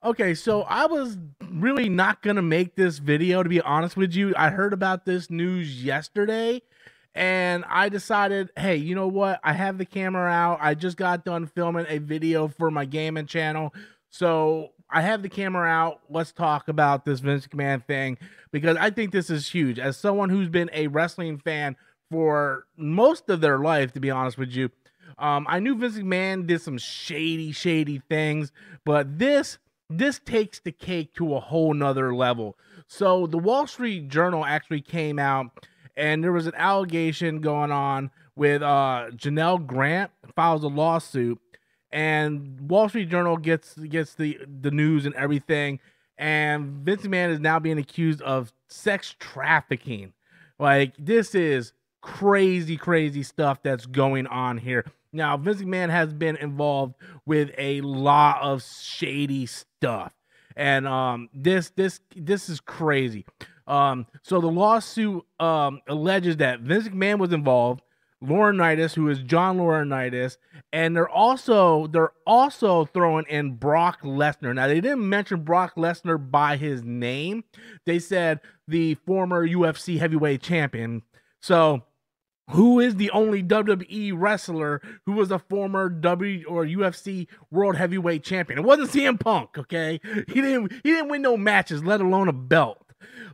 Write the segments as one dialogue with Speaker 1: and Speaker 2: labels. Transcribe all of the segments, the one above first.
Speaker 1: Okay, so I was really not gonna make this video, to be honest with you. I heard about this news yesterday, and I decided, hey, you know what? I have the camera out. I just got done filming a video for my gaming channel, so I have the camera out. Let's talk about this Vince McMahon thing because I think this is huge. As someone who's been a wrestling fan for most of their life, to be honest with you, I knew Vince McMahon did some shady things, but this takes the cake to a whole nother level. So the Wall Street Journal actually came out, and there was an allegation going on with Janelle Grant files a lawsuit, and Wall Street Journal gets the news and everything, and Vince McMahon is now being accused of sex trafficking. Like, this is crazy stuff that's going on here. Now, Vince McMahon has been involved with a lot of shady stuff, and this is crazy. So the lawsuit alleges that Vince McMahon was involved, Laurinaitis, who is John Laurinaitis, and they're also throwing in Brock Lesnar. Now, they didn't mention Brock Lesnar by his name. They said the former UFC heavyweight champion. So, who is the only WWE wrestler who was a former UFC World Heavyweight Champion? It wasn't CM Punk, okay? He didn't win no matches, let alone a belt.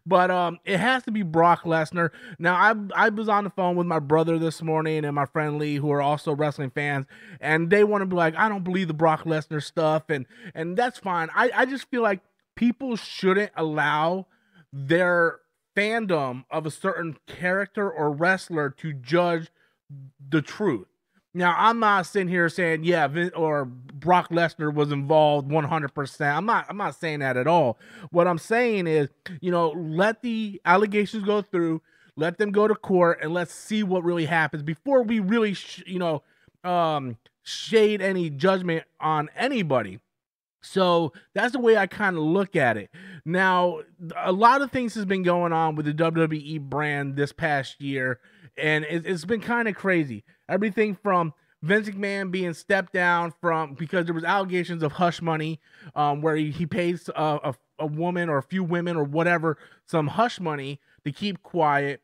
Speaker 1: But it has to be Brock Lesnar. Now, I was on the phone with my brother this morning and my friend Lee, who are also wrestling fans, and they want to be like, I don't believe the Brock Lesnar stuff, and that's fine. I just feel like people shouldn't allow their fandom of a certain character or wrestler to judge the truth. Now, I'm not sitting here saying, yeah, Brock Lesnar was involved 100%. I'm not saying that at all. What I'm saying is, let the allegations go through, let them go to court, and let's see what really happens before we really, shade any judgment on anybody. So that's the way I kind of look at it. Now, a lot of things has been going on with the WWE brand this past year, and it's been kind of crazy. Everything from Vince McMahon being stepped down because there was allegations of hush money, where he pays a woman or a few women or whatever some hush money to keep quiet.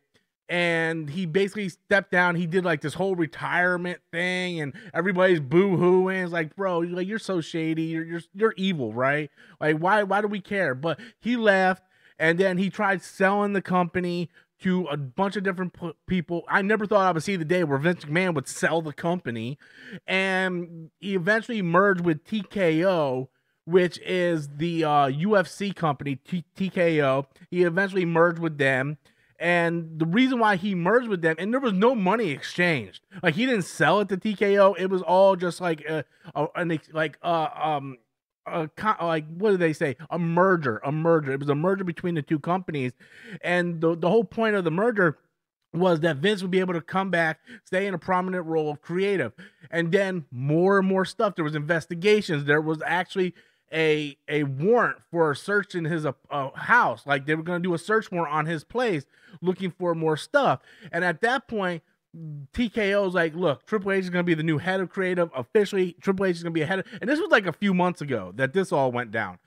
Speaker 1: And he basically stepped down. He did like this whole retirement thing, and everybody's boo-hooing. It's like, bro, you're so shady. You're evil, right? Like, why do we care? But he left, and then he tried selling the company to a bunch of different people. I never thought I would see the day where Vince McMahon would sell the company, and he eventually merged with TKO, which is the UFC company, TKO. He eventually merged with them. And the reason why he merged with them, and there was no money exchanged. Like, he didn't sell it to TKO. It was all just like what do they say? A merger. It was a merger between the two companies, and the whole point of the merger was that Vince would be able to come back, stay in a prominent role of creative, and then more and more stuff. There was investigations. There was actually a warrant for a search in his house. Like, they were going to do a search warrant on his place looking for more stuff. And at that point, TKO's like, look, Triple H is going to be the new head of creative. Officially, Triple H is going to be a head of, and this was like a few months ago that this all went down.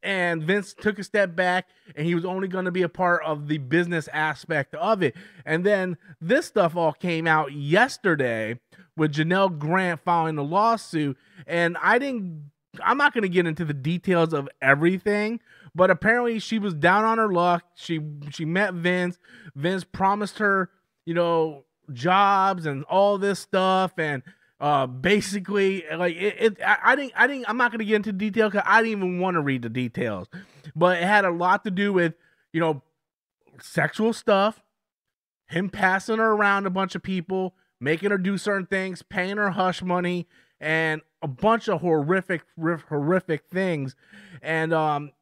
Speaker 1: And Vince took a step back, and he was only going to be a part of the business aspect of it. And then this stuff all came out yesterday with Janelle Grant filing a lawsuit. And I'm not going to get into the details of everything, but apparently she was down on her luck. She met Vince. Vince promised her, jobs and all this stuff, and basically, like, I'm not going to get into detail because I didn't even want to read the details, but it had a lot to do with, sexual stuff, him passing her around a bunch of people, making her do certain things, paying her hush money, and a bunch of horrific things. And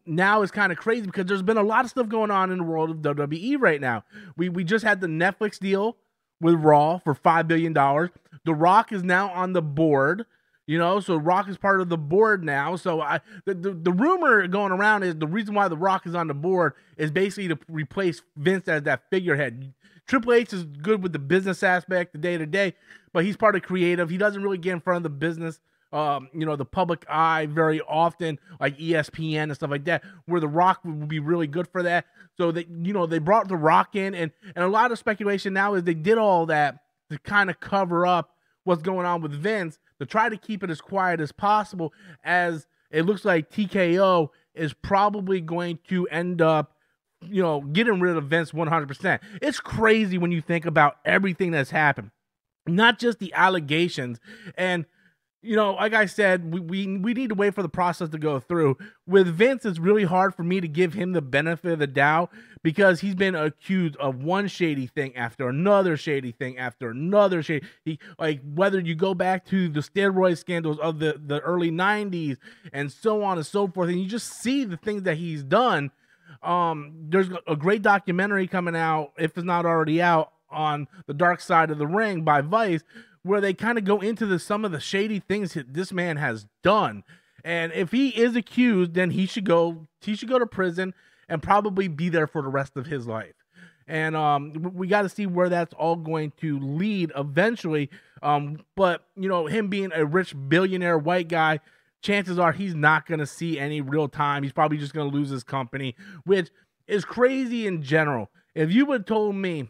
Speaker 1: now it's kind of crazy because there's been a lot of stuff going on in the world of WWE right now. We just had the Netflix deal with Raw for $5 billion. The Rock is now on the board, so Rock is part of the board now. So the rumor going around is the reason why the Rock is on the board is basically to replace Vince as that figurehead. Triple H is good with the business aspect, the day-to-day, but he's part of creative. He doesn't really get in front of the business the public eye very often, like ESPN and stuff like that, where The Rock would be really good for that. So they brought The Rock in, and a lot of speculation now is they did all that to kind of cover up what's going on with Vince, to try to keep it as quiet as possible, as it looks like TKO is probably going to end up, getting rid of Vince 100%. It's crazy when you think about everything that's happened, not just the allegations. And, like I said, we need to wait for the process to go through. With Vince, it's really hard for me to give him the benefit of the doubt, because he's been accused of one shady thing after another shady thing after another shady. Whether you go back to the steroid scandals of the early 90s and so on and so forth, and you just see the things that he's done. There's a great documentary coming out, if it's not already out, on the Dark Side of the Ring by Vice, where they kind of go into some of the shady things that this man has done. And if he is accused, then he should go to prison and probably be there for the rest of his life. And we got to see where that's all going to lead eventually. But him being a rich billionaire white guy, chances are he's not going to see any real time. He's probably just going to lose his company, which is crazy in general. If you would have told me,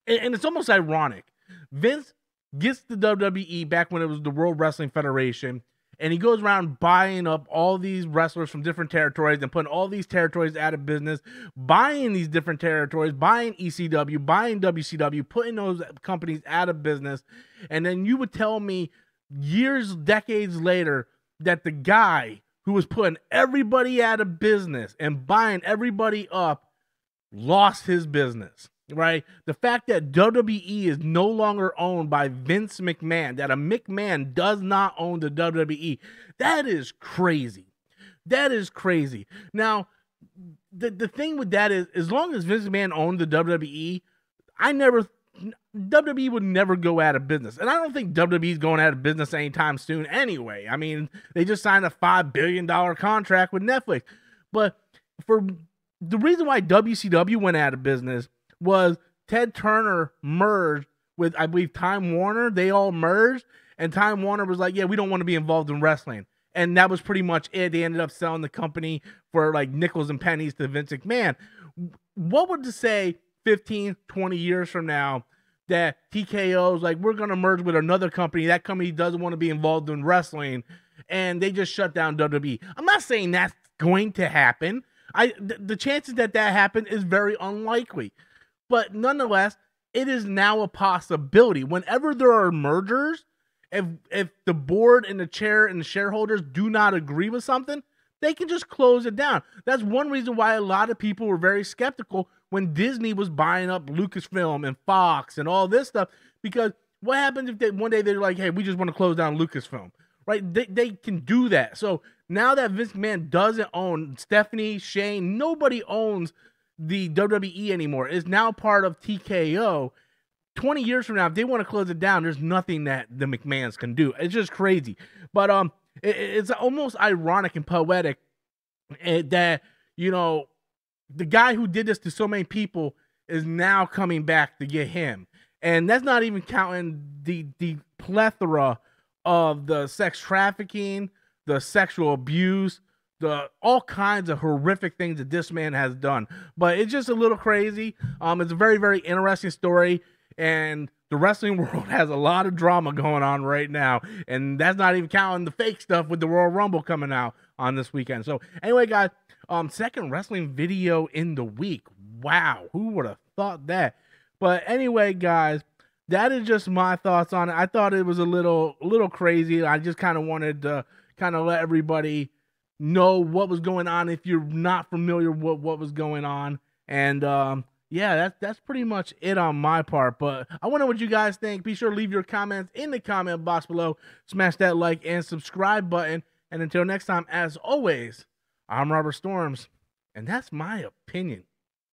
Speaker 1: and it's almost ironic, Vince gets the WWE back when it was the World Wrestling Federation, and he goes around buying up all these wrestlers from different territories and putting all these territories out of business, buying these different territories, buying ECW, buying WCW, putting those companies out of business. And then you would tell me years, decades later, that the guy who was putting everybody out of business and buying everybody up lost his business. Right? The fact that WWE is no longer owned by Vince McMahon, that a McMahon does not own the WWE, that is crazy. That is crazy. Now, the thing with that is, as long as Vince McMahon owned the WWE, WWE would never go out of business. And I don't think WWE is going out of business anytime soon anyway. I mean, they just signed a $5 billion contract with Netflix. But for the reason why WCW went out of business was Ted Turner merged with, I believe, Time Warner. They all merged, and Time Warner was like, yeah, we don't want to be involved in wrestling. And that was pretty much it. They ended up selling the company for like nickels and pennies to Vince McMahon. What would you say 15, 20 years from now that TKO's like, we're going to merge with another company. That company doesn't want to be involved in wrestling, and they just shut down WWE. I'm not saying that's going to happen. The chances that happen is very unlikely. But nonetheless, it is now a possibility. Whenever there are mergers, if the board and the chair and the shareholders do not agree with something, they can just close it down. That's one reason why a lot of people were very skeptical when Disney was buying up Lucasfilm and Fox and all this stuff. Because what happens if one day they're like, hey, we just want to close down Lucasfilm, right? They can do that. So now that Vince McMahon doesn't own Stephanie, Shane, nobody owns the WWE anymore. It's now part of TKO. 20 years from now, if they want to close it down, there's nothing that the McMahons can do. It's just crazy. But it's almost ironic and poetic that, the guy who did this to so many people is now coming back to get him. And that's not even counting the plethora of the sex trafficking, the sexual abuse, all kinds of horrific things that this man has done. But it's just a little crazy. It's a very, very interesting story, and the wrestling world has a lot of drama going on right now, and that's not even counting the fake stuff with the Royal Rumble coming out on this weekend. So anyway, guys, second wrestling video in the week. Wow, who would have thought that? But anyway, guys, that is just my thoughts on it. I thought it was a little crazy. I just kind of wanted to kind of let everybody know what was going on if you're not familiar with what was going on. And yeah, that's pretty much it on my part. But I wonder what you guys think. Be sure to leave your comments in the comment box below. Smash that like and subscribe button. And until next time, as always, I'm Robert Storms, and that's my opinion.